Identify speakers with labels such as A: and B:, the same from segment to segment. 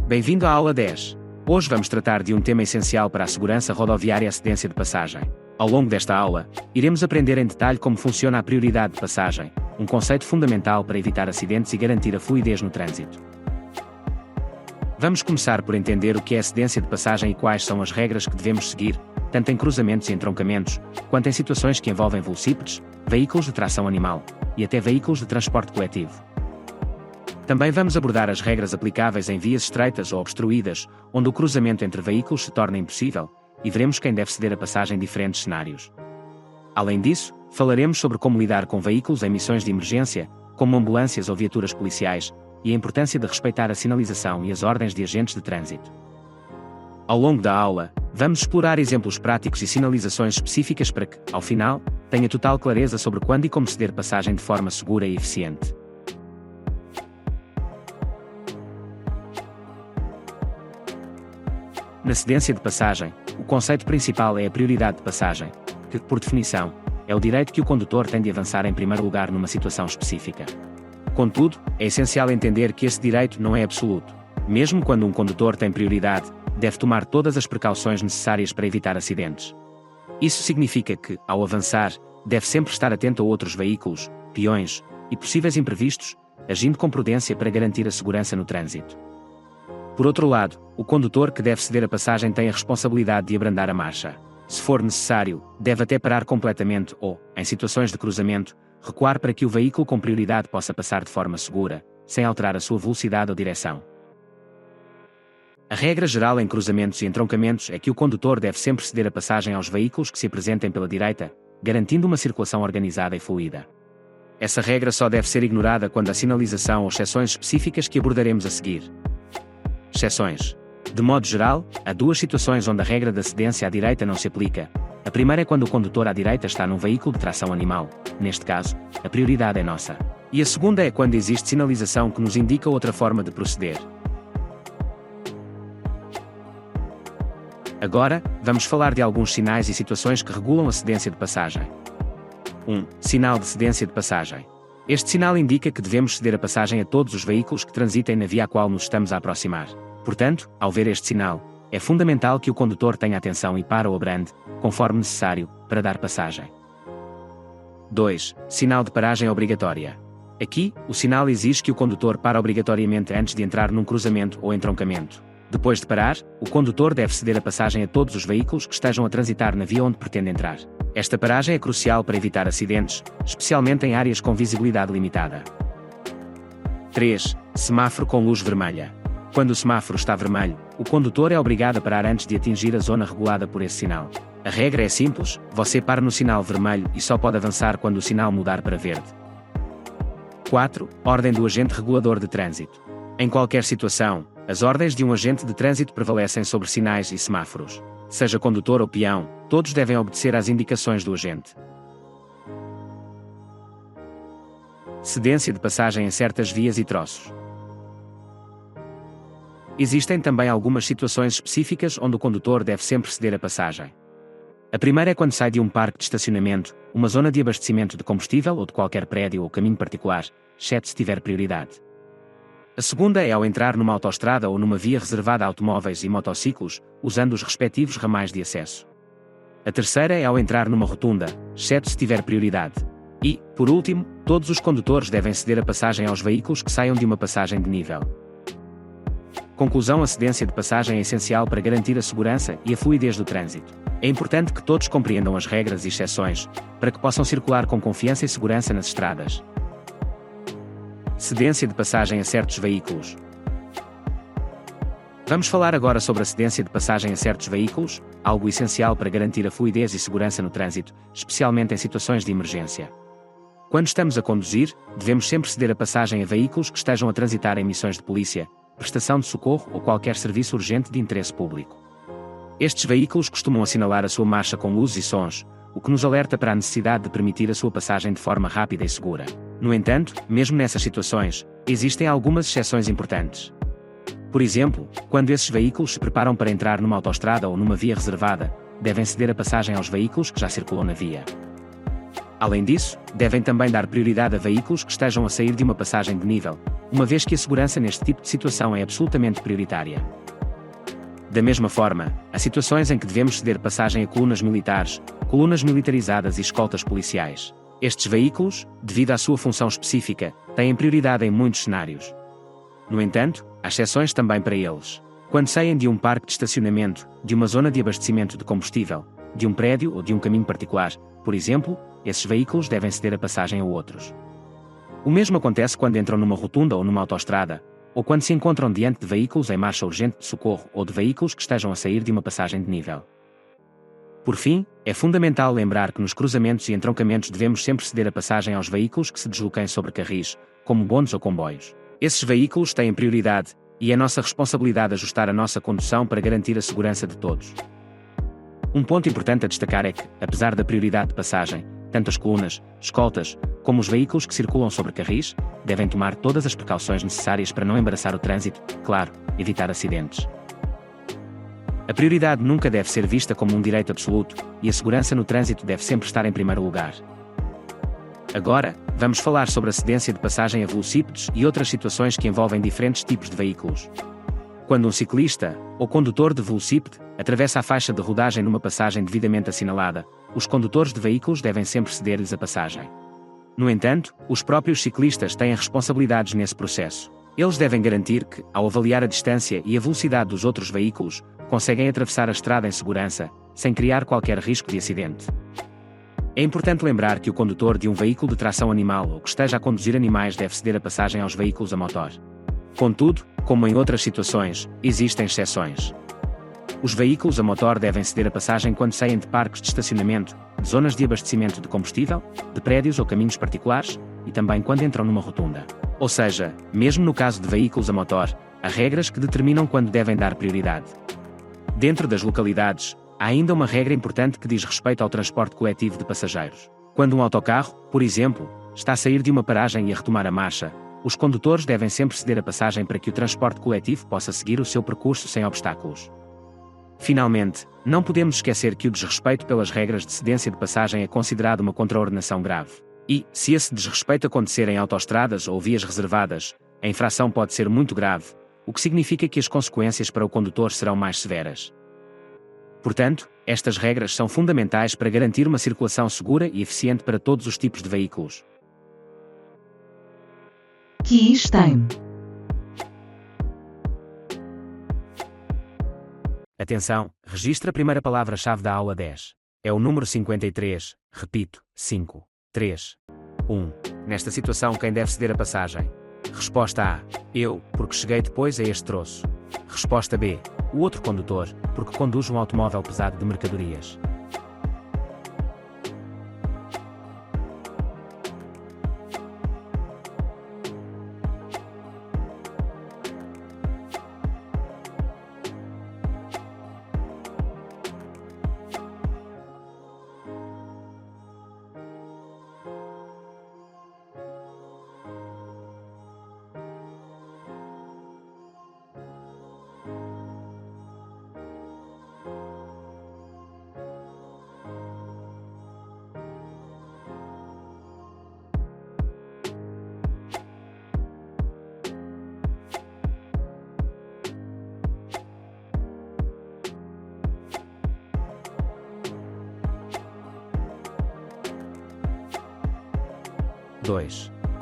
A: Bem-vindo à aula 10. Hoje vamos tratar de um tema essencial para a segurança rodoviária: a cedência de passagem. Ao longo desta aula, iremos aprender em detalhe como funciona a prioridade de passagem, um conceito fundamental para evitar acidentes e garantir a fluidez no trânsito. Vamos começar por entender o que é a cedência de passagem e quais são as regras que devemos seguir, tanto em cruzamentos e entroncamentos, quanto em situações que envolvem velocípedes, veículos de tração animal e até veículos de transporte coletivo. Também vamos abordar as regras aplicáveis em vias estreitas ou obstruídas, onde o cruzamento entre veículos se torna impossível, e veremos quem deve ceder a passagem em diferentes cenários. Além disso, falaremos sobre como lidar com veículos em missões de emergência, como ambulâncias ou viaturas policiais, e a importância de respeitar a sinalização e as ordens de agentes de trânsito. Ao longo da aula, vamos explorar exemplos práticos e sinalizações específicas para que, ao final, tenha total clareza sobre quando e como ceder passagem de forma segura e eficiente. Na cedência de passagem, o conceito principal é a prioridade de passagem, que, por definição, é o direito que o condutor tem de avançar em primeiro lugar numa situação específica. Contudo, é essencial entender que esse direito não é absoluto. Mesmo quando um condutor tem prioridade, deve tomar todas as precauções necessárias para evitar acidentes. Isso significa que, ao avançar, deve sempre estar atento a outros veículos, peões e possíveis imprevistos, agindo com prudência para garantir a segurança no trânsito. Por outro lado, o condutor que deve ceder a passagem tem a responsabilidade de abrandar a marcha. Se for necessário, deve até parar completamente ou, em situações de cruzamento, recuar para que o veículo com prioridade possa passar de forma segura, sem alterar a sua velocidade ou direção. A regra geral em cruzamentos e entroncamentos é que o condutor deve sempre ceder a passagem aos veículos que se apresentem pela direita, garantindo uma circulação organizada e fluida. Essa regra só deve ser ignorada quando há sinalização ou exceções específicas que abordaremos a seguir. Exceções. De modo geral, há duas situações onde a regra da cedência à direita não se aplica. A primeira é quando o condutor à direita está num veículo de tração animal. Neste caso, a prioridade é nossa. E a segunda é quando existe sinalização que nos indica outra forma de proceder. Agora, vamos falar de alguns sinais e situações que regulam a cedência de passagem. 1. Sinal de cedência de passagem. Este sinal indica que devemos ceder a passagem a todos os veículos que transitem na via a qual nos estamos a aproximar. Portanto, ao ver este sinal, é fundamental que o condutor tenha atenção e pare ou abrande, conforme necessário, para dar passagem. 2. Sinal de paragem obrigatória. Aqui, o sinal exige que o condutor pare obrigatoriamente antes de entrar num cruzamento ou entroncamento. Depois de parar, o condutor deve ceder a passagem a todos os veículos que estejam a transitar na via onde pretende entrar. Esta paragem é crucial para evitar acidentes, especialmente em áreas com visibilidade limitada. 3. Semáforo com luz vermelha. Quando o semáforo está vermelho, o condutor é obrigado a parar antes de atingir a zona regulada por esse sinal. A regra é simples: você para no sinal vermelho e só pode avançar quando o sinal mudar para verde. 4. Ordem do agente regulador de trânsito. Em qualquer situação, as ordens de um agente de trânsito prevalecem sobre sinais e semáforos. Seja condutor ou peão, todos devem obedecer às indicações do agente. Cedência de passagem em certas vias e troços. Existem também algumas situações específicas onde o condutor deve sempre ceder a passagem. A primeira é quando sai de um parque de estacionamento, uma zona de abastecimento de combustível ou de qualquer prédio ou caminho particular, exceto se tiver prioridade. A segunda é ao entrar numa autoestrada ou numa via reservada a automóveis e motociclos, usando os respectivos ramais de acesso. A terceira é ao entrar numa rotunda, exceto se tiver prioridade. E, por último, todos os condutores devem ceder a passagem aos veículos que saiam de uma passagem de nível. Conclusão: a cedência de passagem é essencial para garantir a segurança e a fluidez do trânsito. É importante que todos compreendam as regras e exceções, para que possam circular com confiança e segurança nas estradas. Cedência de passagem a certos veículos. Vamos falar agora sobre a cedência de passagem a certos veículos, algo essencial para garantir a fluidez e segurança no trânsito, especialmente em situações de emergência. Quando estamos a conduzir, devemos sempre ceder a passagem a veículos que estejam a transitar em missões de polícia, prestação de socorro ou qualquer serviço urgente de interesse público. Estes veículos costumam assinalar a sua marcha com luzes e sons, o que nos alerta para a necessidade de permitir a sua passagem de forma rápida e segura. No entanto, mesmo nessas situações, existem algumas exceções importantes. Por exemplo, quando esses veículos se preparam para entrar numa autoestrada ou numa via reservada, devem ceder a passagem aos veículos que já circulam na via. Além disso, devem também dar prioridade a veículos que estejam a sair de uma passagem de nível, uma vez que a segurança neste tipo de situação é absolutamente prioritária. Da mesma forma, há situações em que devemos ceder passagem a colunas militares, colunas militarizadas e escoltas policiais. Estes veículos, devido à sua função específica, têm prioridade em muitos cenários. No entanto, há exceções também para eles. Quando saem de um parque de estacionamento, de uma zona de abastecimento de combustível, de um prédio ou de um caminho particular, por exemplo, esses veículos devem ceder a passagem a outros. O mesmo acontece quando entram numa rotunda ou numa autoestrada, ou quando se encontram diante de veículos em marcha urgente de socorro ou de veículos que estejam a sair de uma passagem de nível. Por fim, é fundamental lembrar que nos cruzamentos e entroncamentos devemos sempre ceder a passagem aos veículos que se desloquem sobre carris, como bondes ou comboios. Esses veículos têm prioridade, e é nossa responsabilidade ajustar a nossa condução para garantir a segurança de todos. Um ponto importante a destacar é que, apesar da prioridade de passagem, tanto as colunas, escoltas, como os veículos que circulam sobre carris, devem tomar todas as precauções necessárias para não embaraçar o trânsito, claro, evitar acidentes. A prioridade nunca deve ser vista como um direito absoluto, e a segurança no trânsito deve sempre estar em primeiro lugar. Agora, vamos falar sobre a cedência de passagem a velocípedes e outras situações que envolvem diferentes tipos de veículos. Quando um ciclista, ou condutor de velocípede, atravessa a faixa de rodagem numa passagem devidamente assinalada, os condutores de veículos devem sempre ceder-lhes a passagem. No entanto, os próprios ciclistas têm responsabilidades nesse processo. Eles devem garantir que, ao avaliar a distância e a velocidade dos outros veículos, conseguem atravessar a estrada em segurança, sem criar qualquer risco de acidente. É importante lembrar que o condutor de um veículo de tração animal ou que esteja a conduzir animais deve ceder a passagem aos veículos a motor. Contudo, como em outras situações, existem exceções. Os veículos a motor devem ceder a passagem quando saem de parques de estacionamento, de zonas de abastecimento de combustível, de prédios ou caminhos particulares, e também quando entram numa rotunda. Ou seja, mesmo no caso de veículos a motor, há regras que determinam quando devem dar prioridade. Dentro das localidades, há ainda uma regra importante que diz respeito ao transporte coletivo de passageiros. Quando um autocarro, por exemplo, está a sair de uma paragem e a retomar a marcha, os condutores devem sempre ceder a passagem para que o transporte coletivo possa seguir o seu percurso sem obstáculos. Finalmente, não podemos esquecer que o desrespeito pelas regras de cedência de passagem é considerado uma contraordenação grave. E, se esse desrespeito acontecer em autoestradas ou vias reservadas, a infração pode ser muito grave, o que significa que as consequências para o condutor serão mais severas. Portanto, estas regras são fundamentais para garantir uma circulação segura e eficiente para todos os tipos de veículos.
B: Keys Time.
A: Atenção, registre a primeira palavra-chave da aula 10. É o número 53, repito, 5, 3, 1. Nesta situação, quem deve ceder a passagem? Resposta A. Eu, porque cheguei depois a este troço. Resposta B. O outro condutor, porque conduz um automóvel pesado de mercadorias.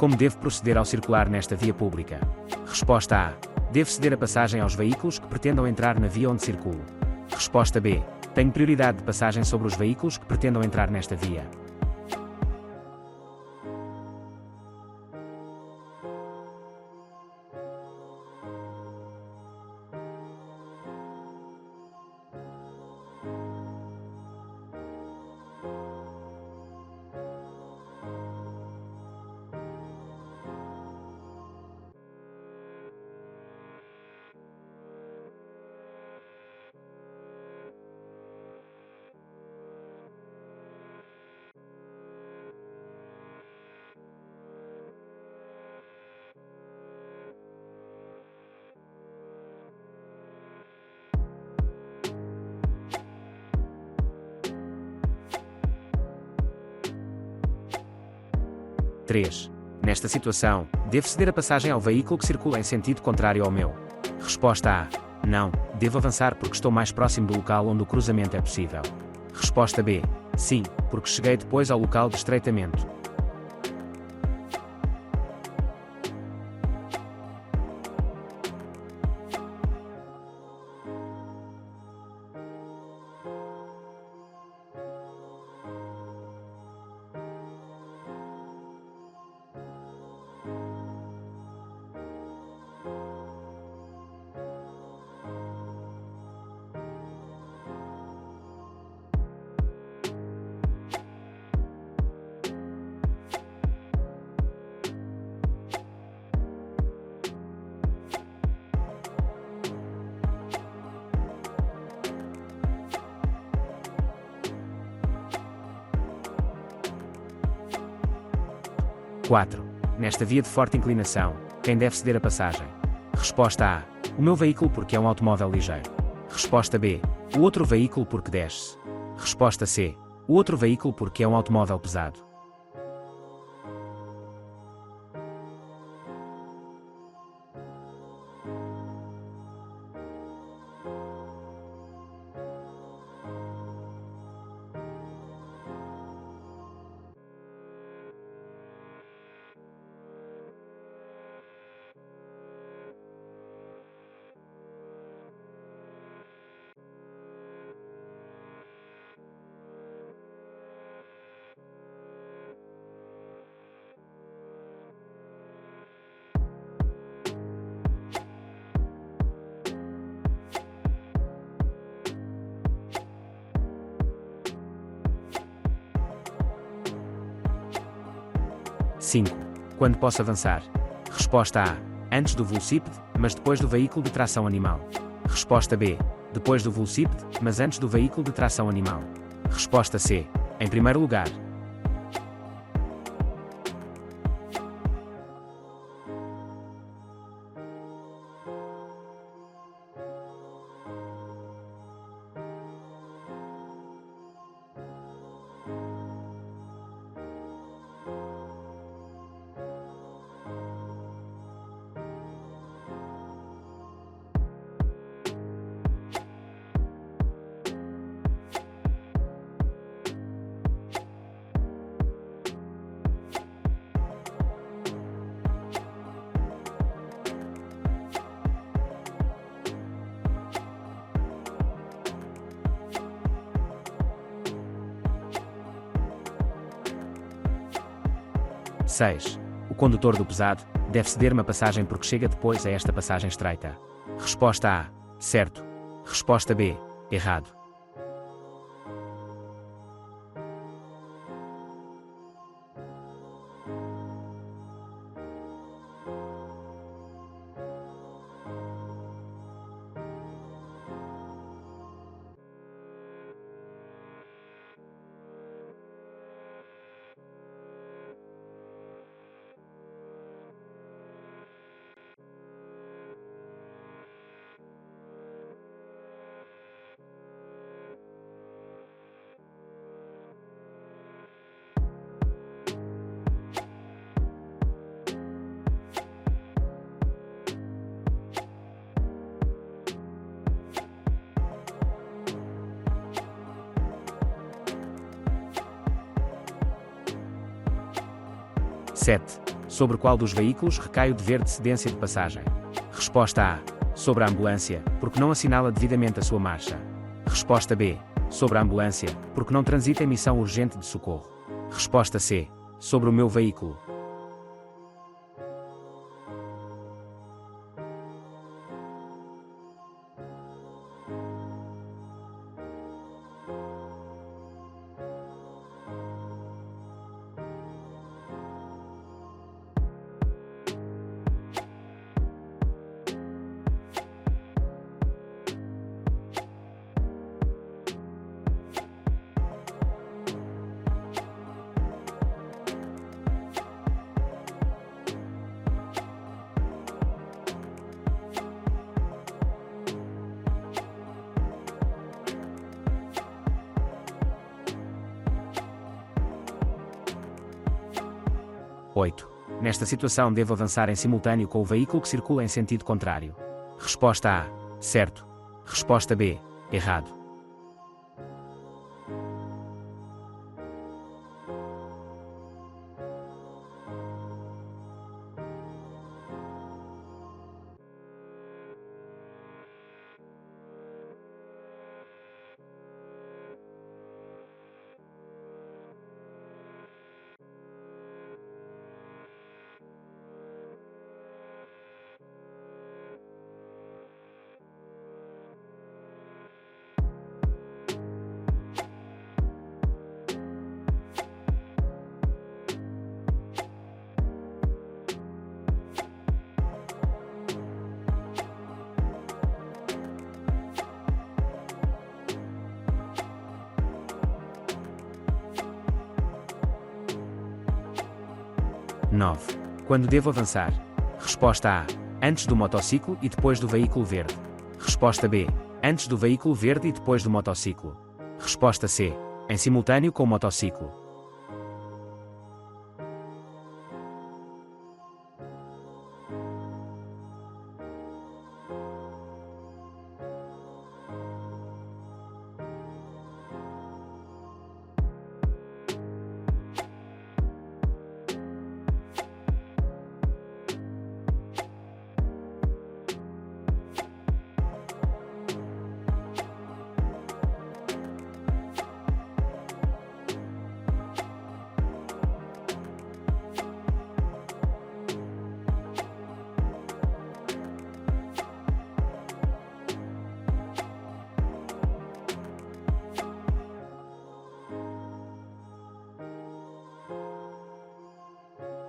A: Como devo proceder ao circular nesta via pública? Resposta A. Devo ceder a passagem aos veículos que pretendam entrar na via onde circulo. Resposta B. Tenho prioridade de passagem sobre os veículos que pretendam entrar nesta via. Nesta situação, devo ceder a passagem ao veículo que circula em sentido contrário ao meu? Resposta A. Não, devo avançar porque estou mais próximo do local onde o cruzamento é possível. Resposta B. Sim, porque cheguei depois ao local de estreitamento. Quatro. Nesta via de forte inclinação, quem deve ceder a passagem? Resposta A. O meu veículo porque é um automóvel ligeiro. Resposta B. O outro veículo porque desce. Resposta C. O outro veículo porque é um automóvel pesado. Cinco. Quando posso avançar? Resposta A. Antes do velocípede, mas depois do veículo de tração animal. Resposta B. Depois do velocípede, mas antes do veículo de tração animal. Resposta C. Em primeiro lugar. Seis. O condutor do pesado deve ceder uma passagem porque chega depois a esta passagem estreita. Resposta A. Certo. Resposta B. Errado. Sete. Sobre qual dos veículos recai o dever de cedência de passagem? Resposta A. Sobre a ambulância, porque não assinala devidamente a sua marcha. Resposta B. Sobre a ambulância, porque não transita em missão urgente de socorro. Resposta C. Sobre o meu veículo. Oito. Nesta situação devo avançar em simultâneo com o veículo que circula em sentido contrário. Resposta A. Certo. Resposta B. Errado. Nove. Quando devo avançar? Resposta A. Antes do motociclo e depois do veículo verde. Resposta B. Antes do veículo verde e depois do motociclo. Resposta C. Em simultâneo com o motociclo.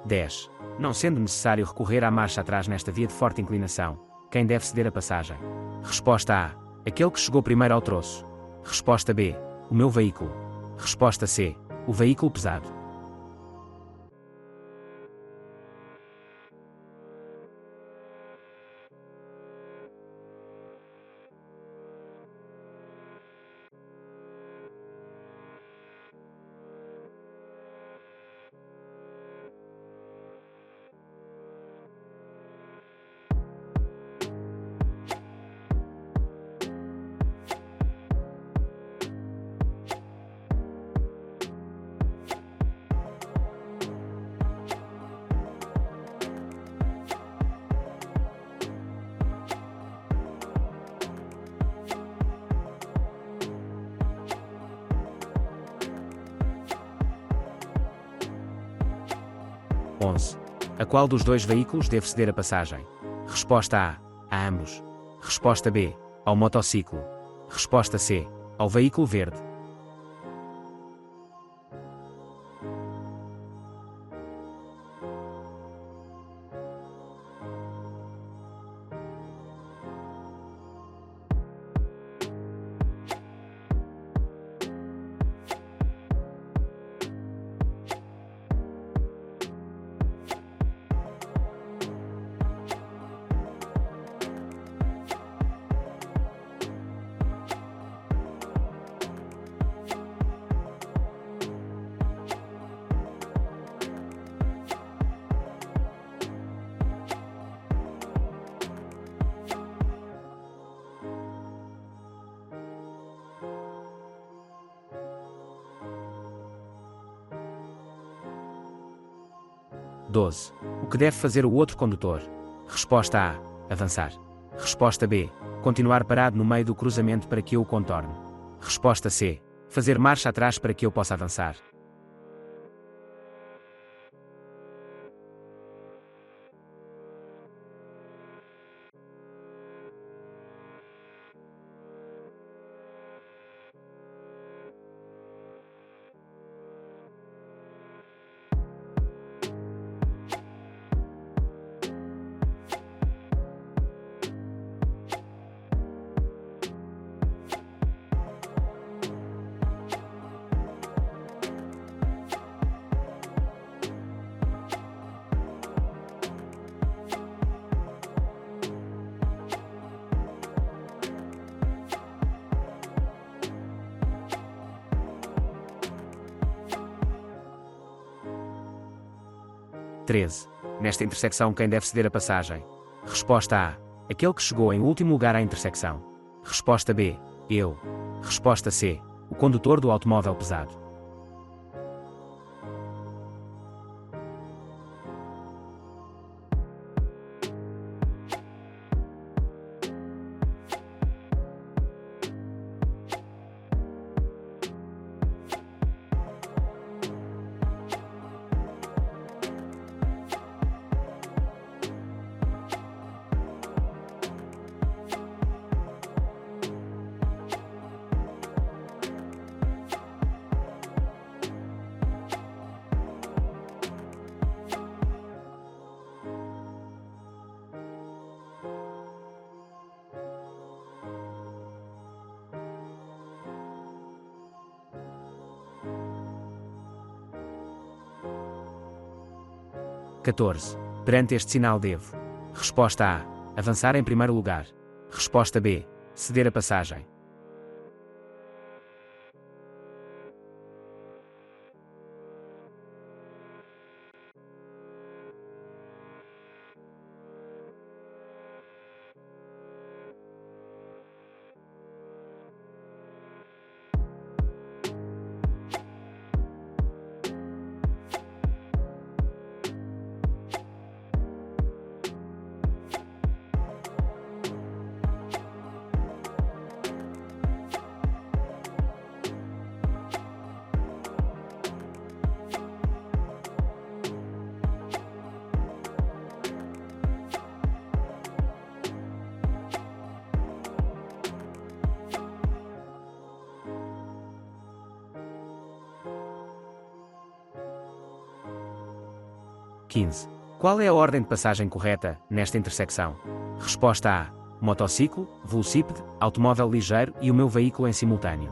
A: Dez. Não sendo necessário recorrer à marcha atrás nesta via de forte inclinação, quem deve ceder a passagem? Resposta A. Aquele que chegou primeiro ao troço. Resposta B. O meu veículo. Resposta C. O veículo pesado. Onze. A qual dos dois veículos deve ceder a passagem? Resposta A. A ambos. Resposta B. Ao motociclo. Resposta C. Ao veículo verde. Doze. O que deve fazer o outro condutor? Resposta A. Avançar. Resposta B. Continuar parado no meio do cruzamento para que eu o contorne. Resposta C. Fazer marcha atrás para que eu possa avançar. Treze. Nesta intersecção, quem deve ceder a passagem? Resposta A. Aquele que chegou em último lugar à intersecção. Resposta B. Eu. Resposta C. O condutor do automóvel pesado. (14) Perante este sinal devo. Resposta A. Avançar em primeiro lugar. Resposta B. Ceder a passagem. (15) Qual é a ordem de passagem correta nesta intersecção? Resposta A. Motociclo, velocípede, automóvel ligeiro e o meu veículo em simultâneo.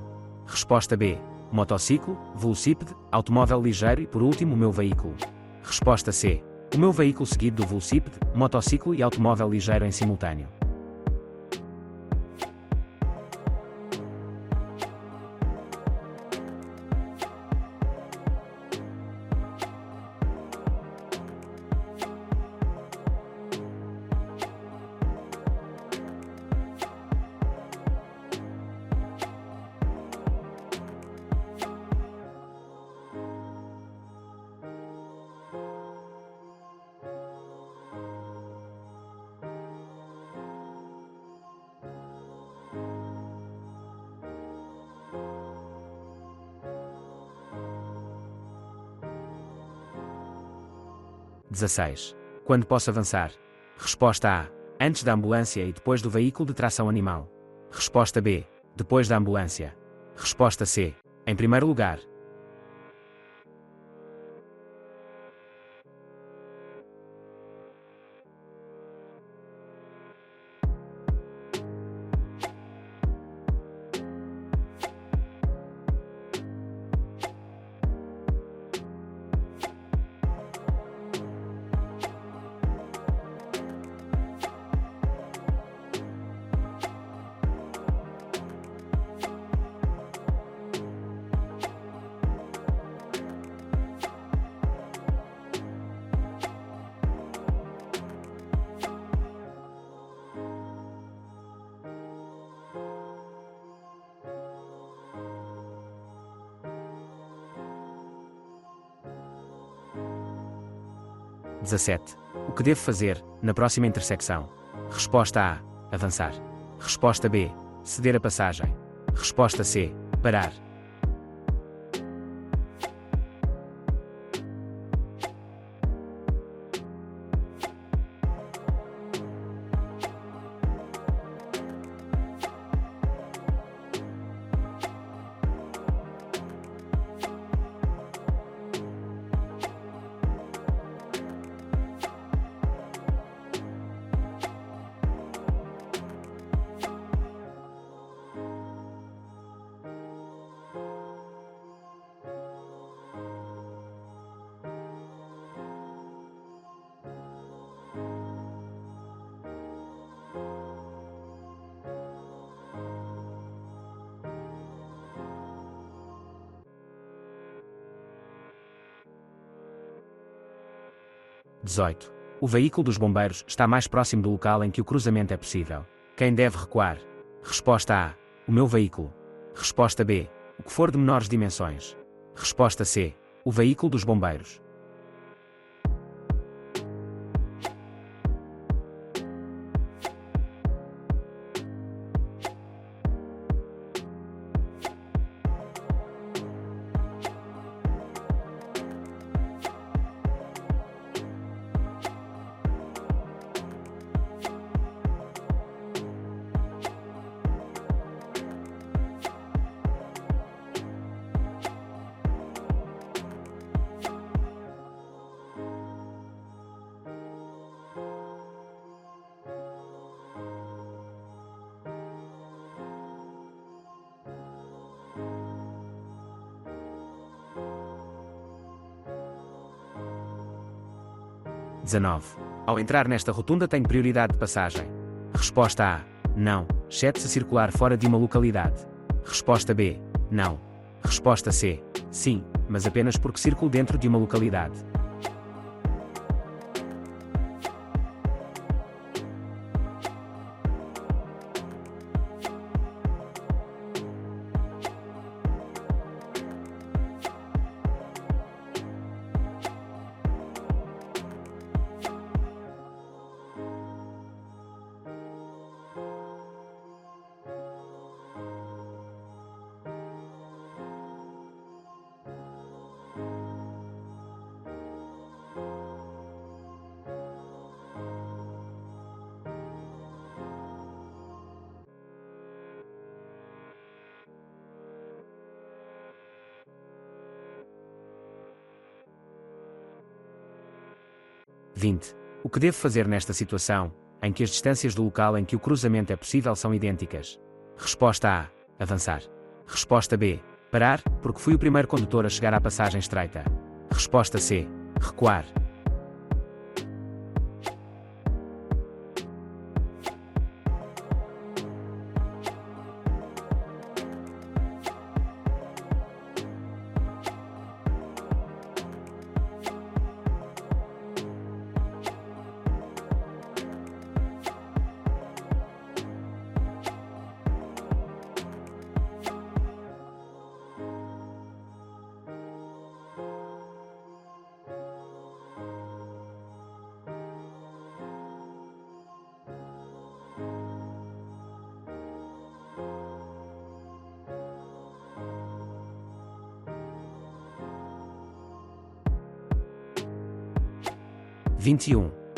A: Resposta B. Motociclo, velocípede, automóvel ligeiro e por último o meu veículo. Resposta C. O meu veículo seguido do velocípede, motociclo e automóvel ligeiro em simultâneo. (16) Quando posso avançar? Resposta A. Antes da ambulância e depois do veículo de tração animal. Resposta B. Depois da ambulância. Resposta C. Em primeiro lugar. (17) O que devo fazer na próxima intersecção? Resposta A. Avançar. Resposta B. Ceder a passagem. Resposta C. Parar. (18) O veículo dos bombeiros está mais próximo do local em que o cruzamento é possível. Quem deve recuar? Resposta A. O meu veículo. Resposta B. O que for de menores dimensões. Resposta C. O veículo dos bombeiros. Ao entrar nesta rotunda tenho prioridade de passagem. Resposta A. Não, exceto se circular fora de uma localidade. Resposta B. Não. Resposta C. Sim, mas apenas porque circulo dentro de uma localidade. O que devo fazer nesta situação, em que as distâncias do local em que o cruzamento é possível são idênticas? Resposta A. Avançar. Resposta B. Parar, porque fui o primeiro condutor a chegar à passagem estreita. Resposta C. Recuar.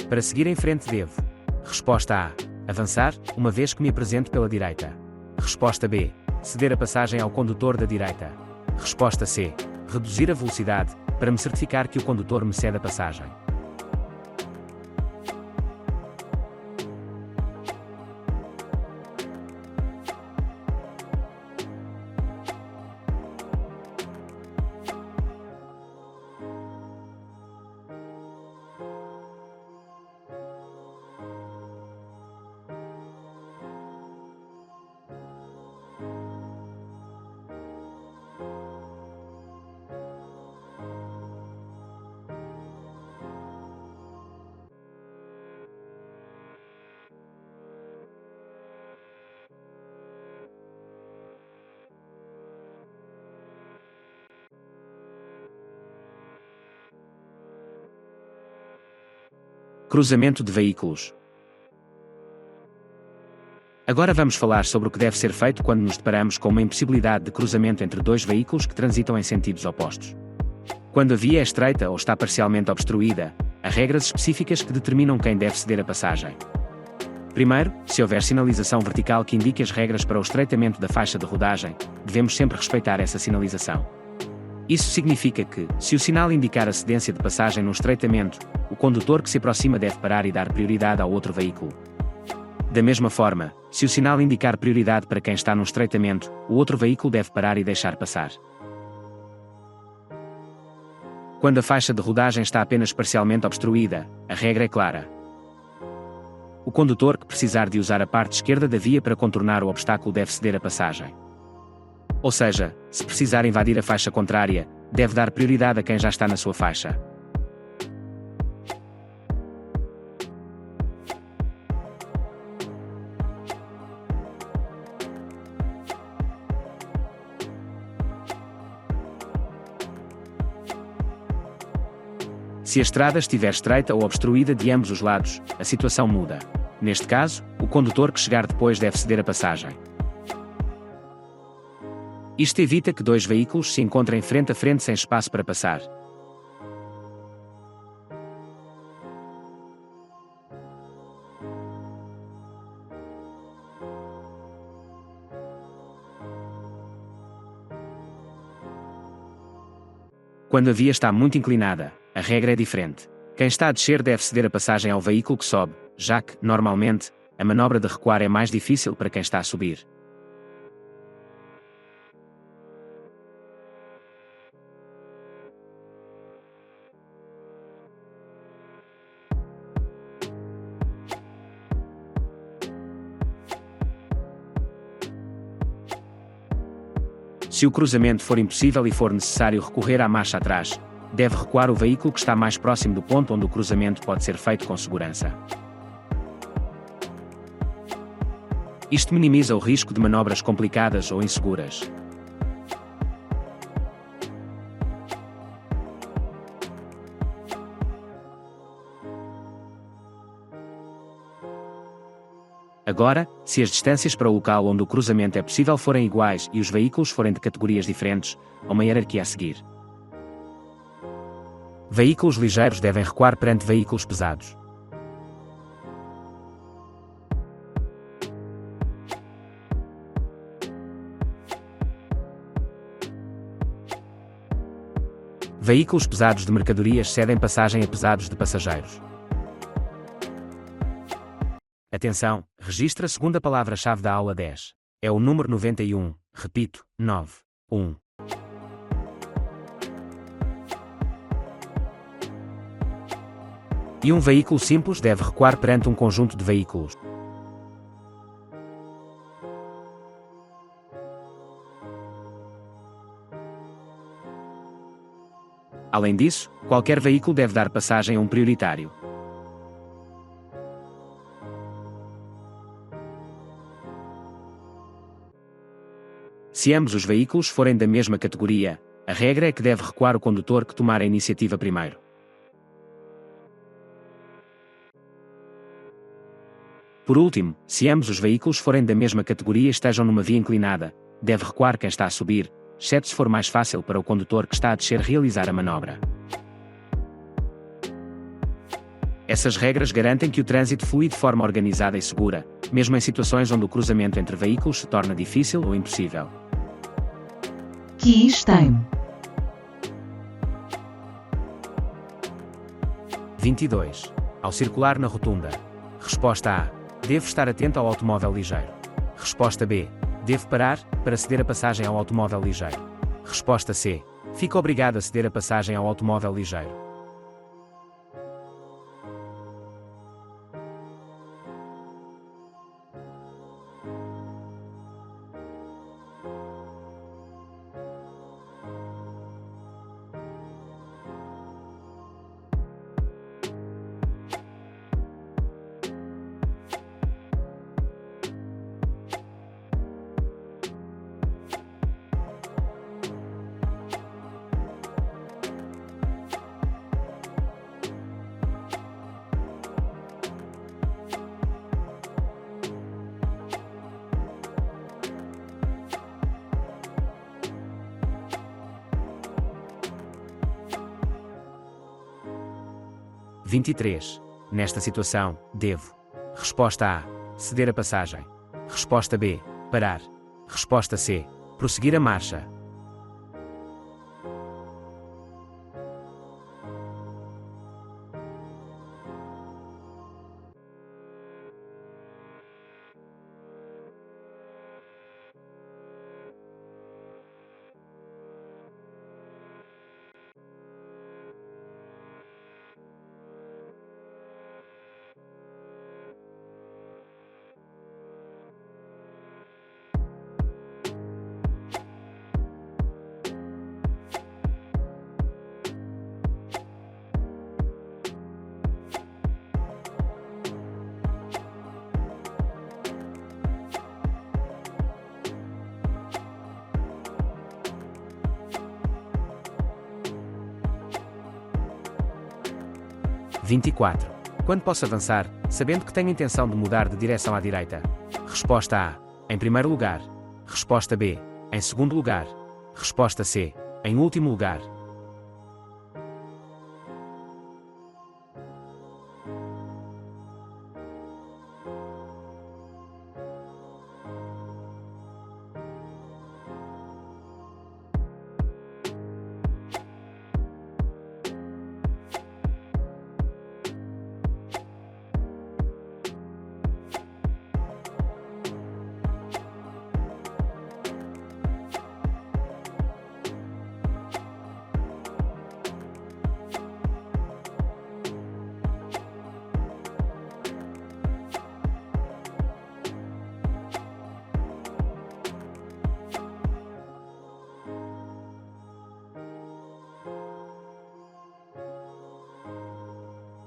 A: Para seguir em frente devo. Resposta A. Avançar, uma vez que me apresento pela direita. Resposta B. Ceder a passagem ao condutor da direita. Resposta C. Reduzir a velocidade, para me certificar que o condutor me cede a passagem. Cruzamento de veículos. Agora vamos falar sobre o que deve ser feito quando nos deparamos com uma impossibilidade de cruzamento entre dois veículos que transitam em sentidos opostos. Quando a via é estreita ou está parcialmente obstruída, há regras específicas que determinam quem deve ceder a passagem. Primeiro, se houver sinalização vertical que indique as regras para o estreitamento da faixa de rodagem, devemos sempre respeitar essa sinalização. Isso significa que, se o sinal indicar a cedência de passagem no estreitamento, o condutor que se aproxima deve parar e dar prioridade ao outro veículo. Da mesma forma, se o sinal indicar prioridade para quem está no estreitamento, o outro veículo deve parar e deixar passar. Quando a faixa de rodagem está apenas parcialmente obstruída, a regra é clara. O condutor que precisar de usar a parte esquerda da via para contornar o obstáculo deve ceder a passagem. Ou seja, se precisar invadir a faixa contrária, deve dar prioridade a quem já está na sua faixa. Se a estrada estiver estreita ou obstruída de ambos os lados, a situação muda. Neste caso, o condutor que chegar depois deve ceder a passagem. Isto evita que dois veículos se encontrem frente a frente sem espaço para passar. Quando a via está muito inclinada, a regra é diferente. Quem está a descer deve ceder a passagem ao veículo que sobe, já que, normalmente, a manobra de recuar é mais difícil para quem está a subir. Se o cruzamento for impossível e for necessário recorrer à marcha atrás, deve recuar o veículo que está mais próximo do ponto onde o cruzamento pode ser feito com segurança. Isto minimiza o risco de manobras complicadas ou inseguras. Agora, se as distâncias para o local onde o cruzamento é possível forem iguais e os veículos forem de categorias diferentes, há uma hierarquia a seguir. Veículos ligeiros devem recuar perante veículos pesados. Veículos pesados de mercadorias cedem passagem a pesados de passageiros. Atenção, registra a segunda palavra-chave da aula 10. É o número 91, repito, 9, 1. E um veículo simples deve recuar perante um conjunto de veículos. Além disso, qualquer veículo deve dar passagem a um prioritário. Se ambos os veículos forem da mesma categoria, a regra é que deve recuar o condutor que tomar a iniciativa primeiro. Por último, se ambos os veículos forem da mesma categoria e estejam numa via inclinada, deve recuar quem está a subir, exceto se for mais fácil para o condutor que está a descer realizar a manobra. Essas regras garantem que o trânsito flui de forma organizada e segura, mesmo em situações onde o cruzamento entre veículos se torna difícil ou impossível.
B: Quiz Time.
A: 22. Ao circular na rotunda. Resposta A. Devo estar atento ao automóvel ligeiro. Resposta B. Devo parar, para ceder a passagem ao automóvel ligeiro. Resposta C. Fico obrigado a ceder a passagem ao automóvel ligeiro. – 23. Nesta situação, devo. Resposta A. Ceder a passagem. Resposta B. Parar. Resposta C. Prosseguir a marcha. 24. Quando posso avançar, sabendo que tenho intenção de mudar de direção à direita? Resposta A. Em primeiro lugar. Resposta B. Em segundo lugar. Resposta C. Em último lugar.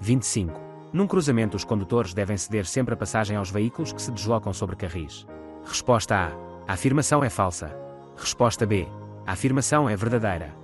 A: Vinte e cinco. Num cruzamento, os condutores devem ceder sempre a passagem aos veículos que se deslocam sobre carris. Resposta A. A afirmação é falsa. Resposta B. A afirmação é verdadeira.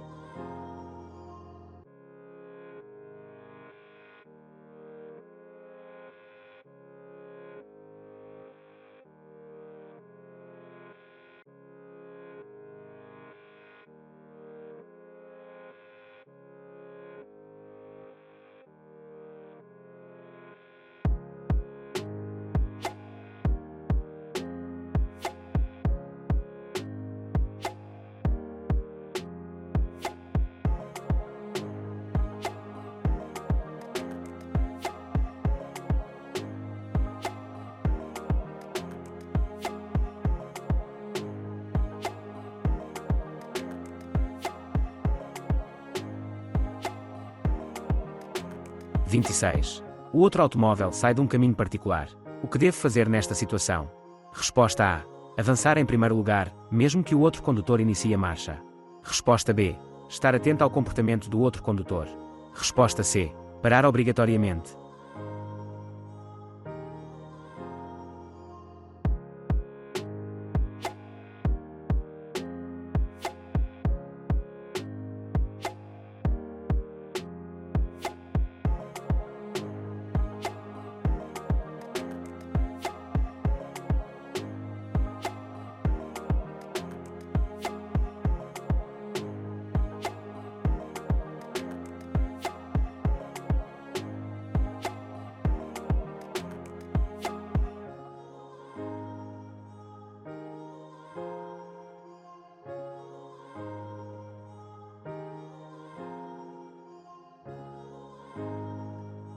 A: Vinte e seis. O outro automóvel sai de um caminho particular. O que devo fazer nesta situação? Resposta A. Avançar em primeiro lugar, mesmo que o outro condutor inicie a marcha. Resposta B. Estar atento ao comportamento do outro condutor. Resposta C. Parar obrigatoriamente.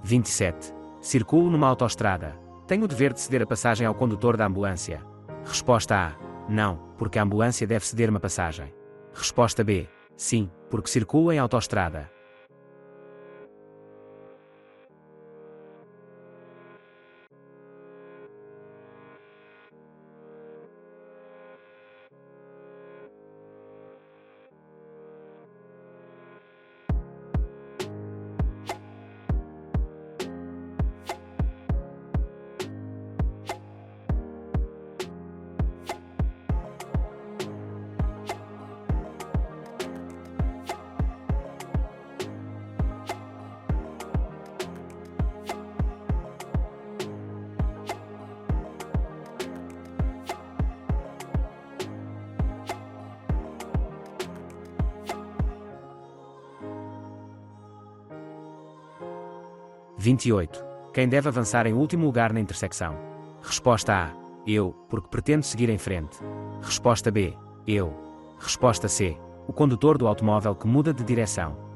A: Vinte e sete. Circulo numa autoestrada. Tenho o dever de ceder a passagem ao condutor da ambulância. Resposta A. Não, porque a ambulância deve ceder-me a passagem. Resposta B. Sim, porque circulo em autoestrada. Vinte e oito. Quem deve avançar em último lugar na intersecção? Resposta A. Eu, porque pretendo seguir em frente. Resposta B. Eu. Resposta C. O condutor do automóvel que muda de direção.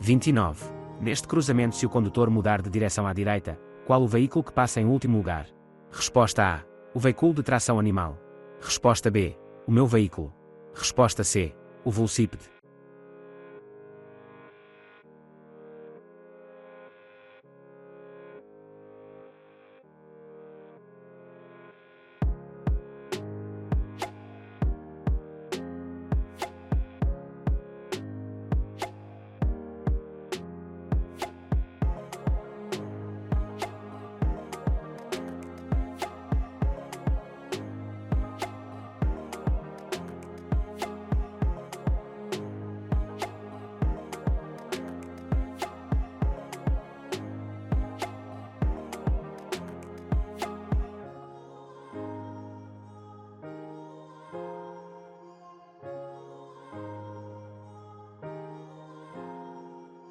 A: 29. Neste cruzamento, se o condutor mudar de direção à direita, qual o veículo que passa em último lugar? Resposta A. O veículo de tração animal. Resposta B. O meu veículo. Resposta C. O velocípede.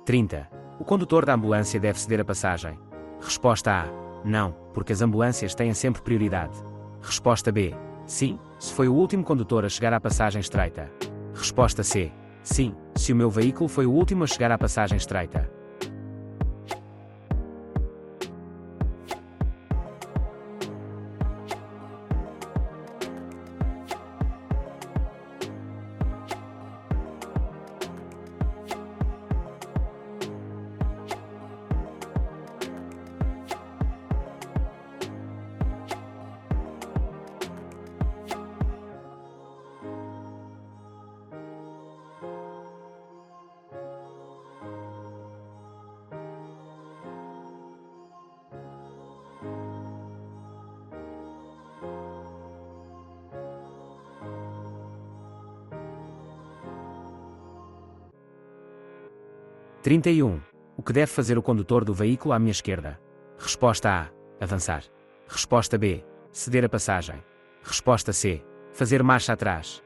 A: (30) O condutor da ambulância deve ceder a passagem. Resposta A. Não, porque as ambulâncias têm sempre prioridade. Resposta B. Sim, se foi o último condutor a chegar à passagem estreita. Resposta C. Sim, se o meu veículo foi o último a chegar à passagem estreita. (31) O que deve fazer o condutor do veículo à minha esquerda? Resposta A. Avançar. Resposta B. Ceder a passagem. Resposta C. Fazer marcha atrás.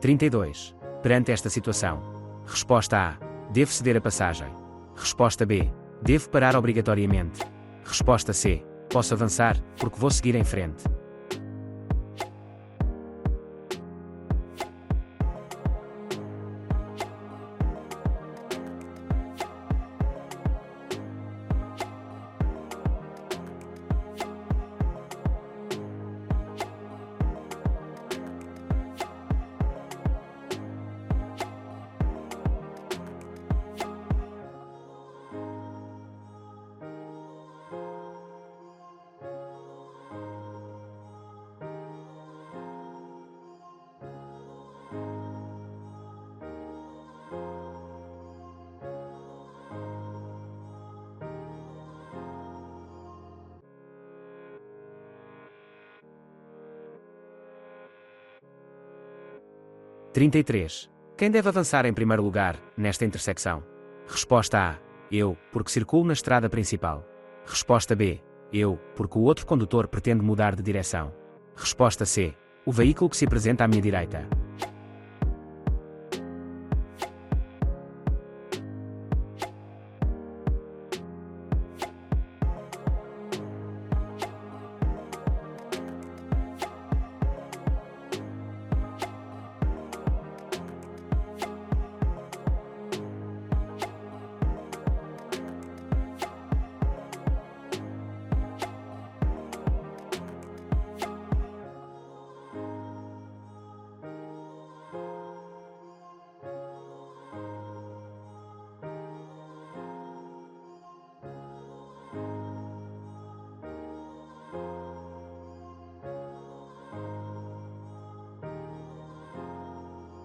A: (32) Perante esta situação. Resposta A. Devo ceder a passagem. Resposta B. Devo parar obrigatoriamente. Resposta C. Posso avançar, porque vou seguir em frente. (33) Quem deve avançar em primeiro lugar, nesta intersecção? Resposta A. Eu, porque circulo na estrada principal. Resposta B. Eu, porque o outro condutor pretende mudar de direção. Resposta C. O veículo que se apresenta à minha direita.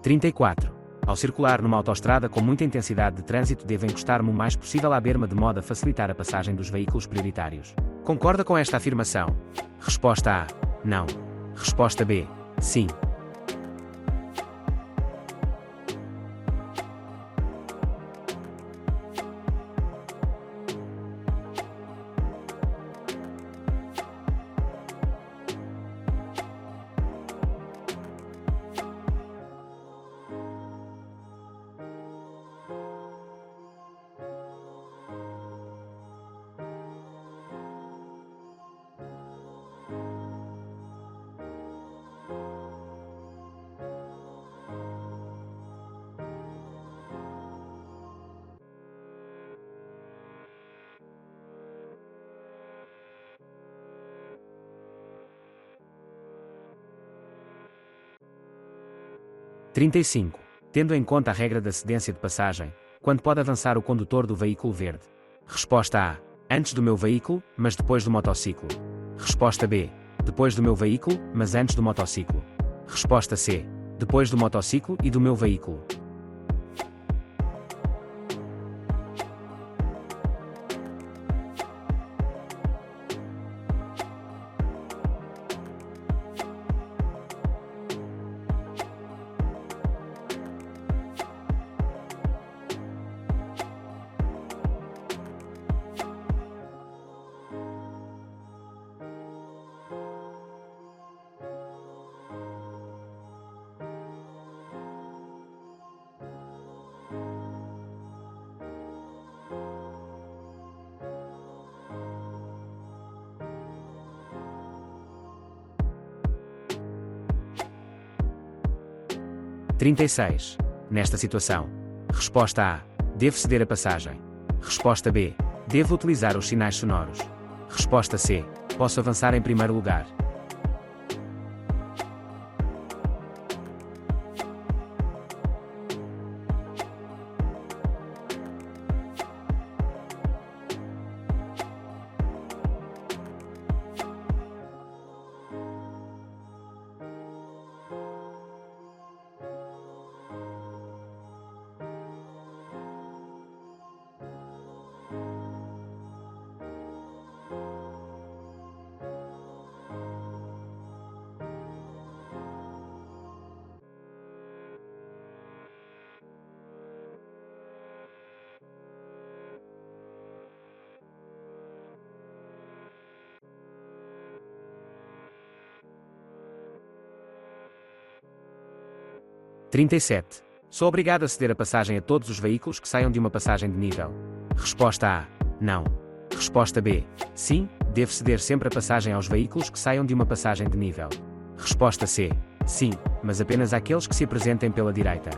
A: 34. Ao circular numa autoestrada com muita intensidade de trânsito, devo encostar-me o mais possível à berma de modo a facilitar a passagem dos veículos prioritários. Concorda com esta afirmação? Resposta A. Não. Resposta B. Sim. Trinta e cinco. Tendo em conta a regra da cedência de passagem, quando pode avançar o condutor do veículo verde? Resposta A. Antes do meu veículo, mas depois do motociclo. Resposta B. Depois do meu veículo, mas antes do motociclo. Resposta C. Depois do motociclo e do meu veículo. Trinta e seis. Nesta situação. Resposta A. Devo ceder a passagem. Resposta B. Devo utilizar os sinais sonoros. Resposta C. Posso avançar em primeiro lugar. Trinta e sete. Sou obrigado a ceder a passagem a todos os veículos que saiam de uma passagem de nível. Resposta A. Não. Resposta B. Sim, devo ceder sempre a passagem aos veículos que saiam de uma passagem de nível. Resposta C. Sim, mas apenas àqueles que se apresentem pela direita.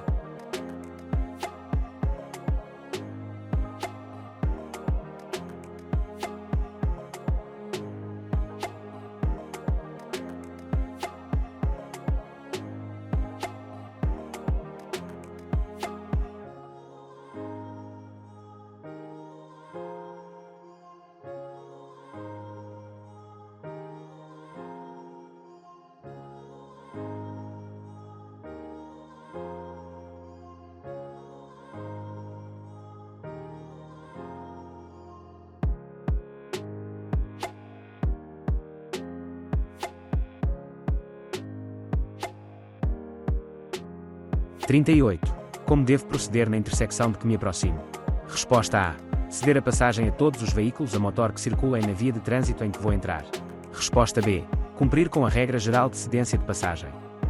A: Trinta e oito. Como devo proceder na intersecção de que me aproximo? Resposta A. Ceder a passagem a todos os veículos a motor que circulem na via de trânsito em que vou entrar. Resposta B. Cumprir com a regra geral de cedência de passagem.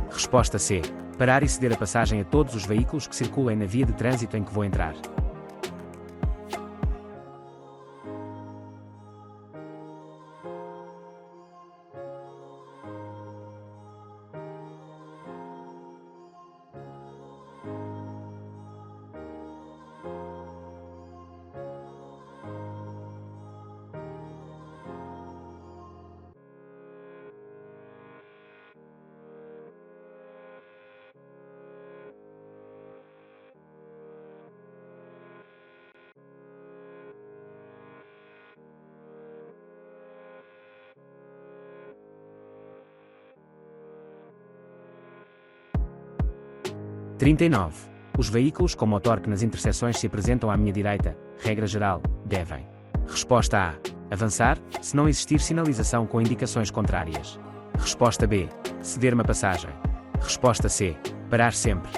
A: Resposta C. Parar e ceder a passagem a todos os veículos que circulem na via de trânsito em que vou entrar. 39. Os veículos com motor que nas intersecções se apresentam à minha direita, regra geral, devem. Resposta A. Avançar, se não existir sinalização com indicações contrárias. Resposta B. Ceder uma passagem. Resposta C. Parar sempre.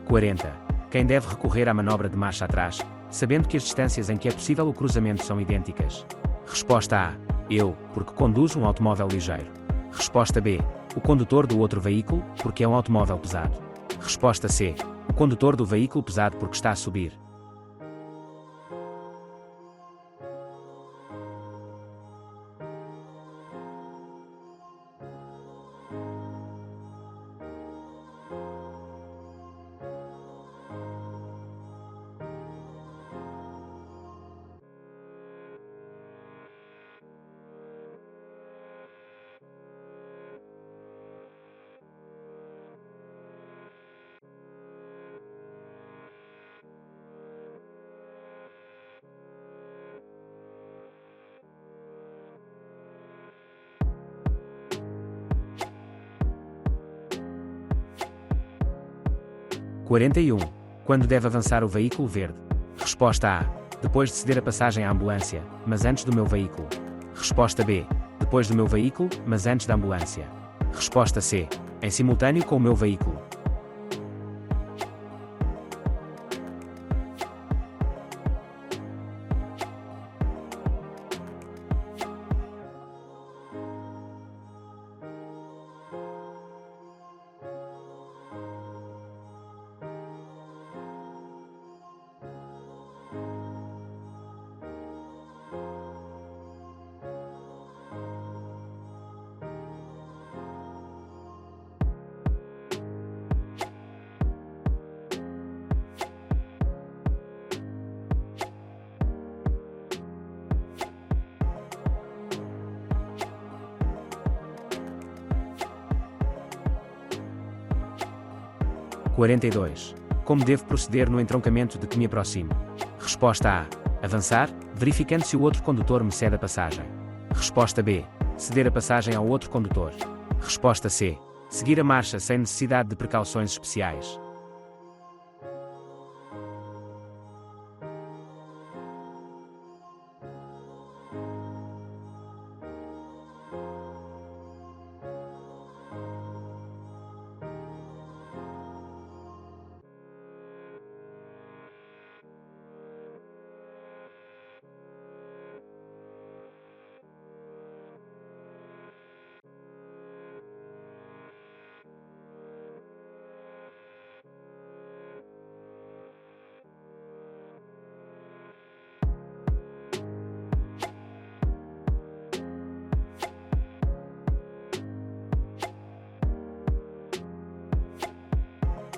A: (40) Quem deve recorrer à manobra de marcha atrás, sabendo que as distâncias em que é possível o cruzamento são idênticas? Resposta A. Eu, porque conduzo um automóvel ligeiro. Resposta B. O condutor do outro veículo, porque é um automóvel pesado. Resposta C. O condutor do veículo pesado porque está a subir. (41) Quando deve avançar o veículo verde? Resposta A. Depois de ceder a passagem à ambulância, mas antes do meu veículo. Resposta B. Depois do meu veículo, mas antes da ambulância. Resposta C. Em simultâneo com o meu veículo. (42) Como devo proceder no entroncamento de que me aproximo? Resposta A. Avançar, verificando se o outro condutor me cede a passagem. Resposta B. Ceder a passagem ao outro condutor. Resposta C. Seguir a marcha sem necessidade de precauções especiais.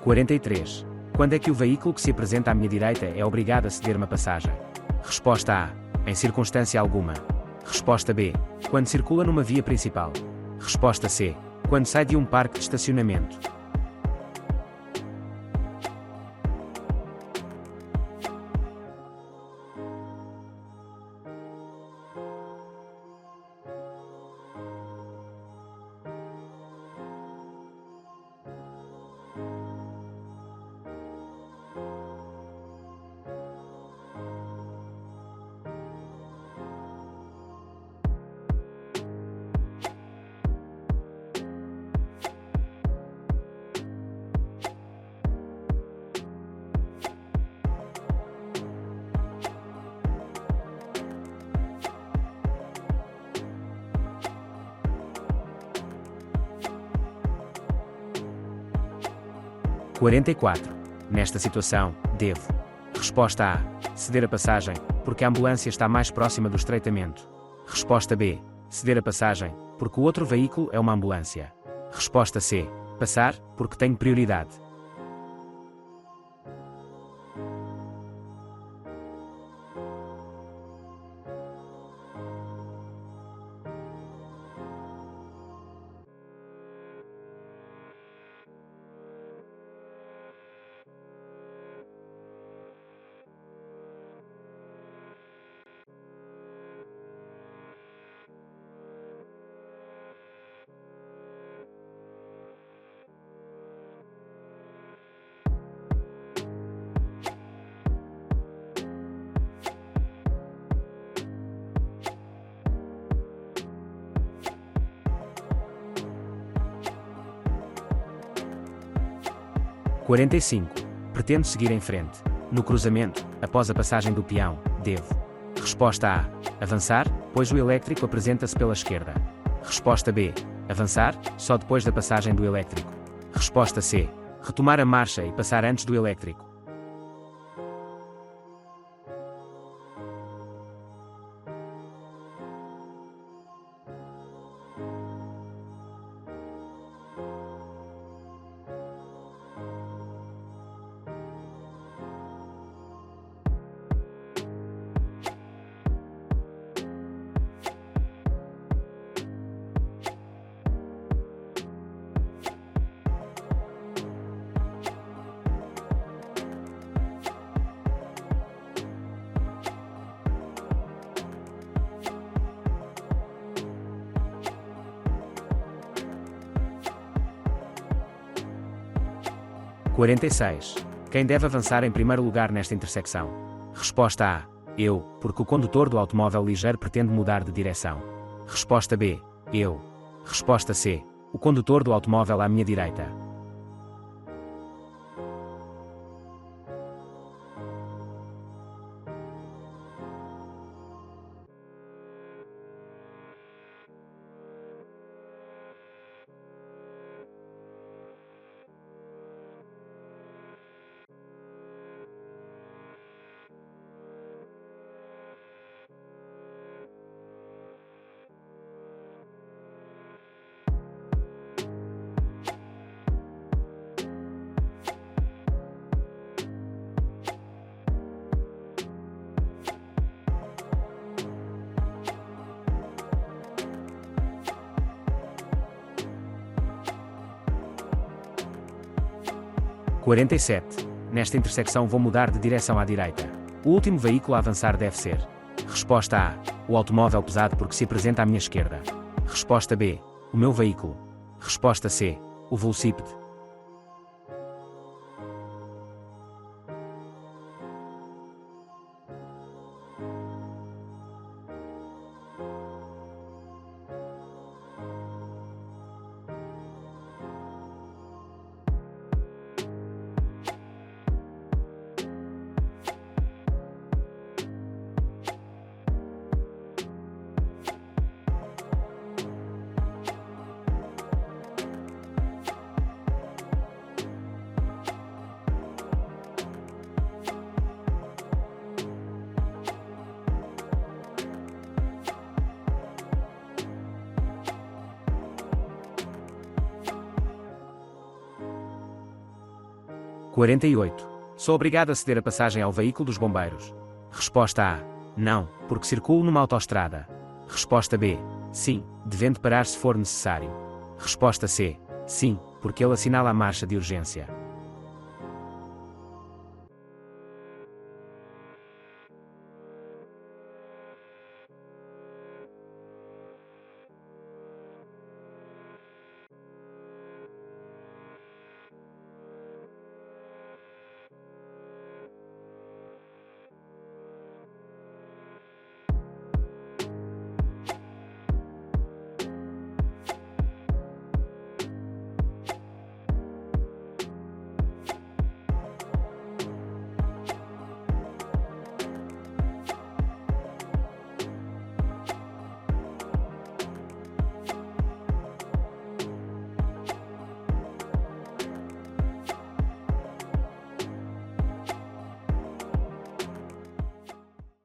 A: (43) Quando é que o veículo que se apresenta à minha direita é obrigado a ceder uma passagem? Resposta A. Em circunstância alguma. Resposta B. Quando circula numa via principal. Resposta C. Quando sai de um parque de estacionamento. (44) Nesta situação, devo. Resposta A. Ceder a passagem, porque a ambulância está mais próxima do estreitamento. Resposta B. Ceder a passagem, porque o outro veículo é uma ambulância. Resposta C. Passar, porque tenho prioridade. (45) Pretendo seguir em frente. No cruzamento, após a passagem do peão, devo. Resposta A. Avançar, pois o elétrico apresenta-se pela esquerda. Resposta B. Avançar, só depois da passagem do elétrico. Resposta C. Retomar a marcha e passar antes do elétrico. (46) Quem deve avançar em primeiro lugar nesta intersecção? Resposta A. Eu, porque o condutor do automóvel ligeiro pretende mudar de direção. Resposta B. Eu. Resposta C. O condutor do automóvel à minha direita. (47) Nesta intersecção vou mudar de direção à direita. O último veículo a avançar deve ser. Resposta A. O automóvel pesado porque se apresenta à minha esquerda. Resposta B. O meu veículo. Resposta C. O velocípede. (48) Sou obrigado a ceder a passagem ao veículo dos bombeiros. Resposta A. Não, porque circulo numa autoestrada. Resposta B. Sim, devendo parar se for necessário. Resposta C. Sim, porque ele assinala a marcha de urgência.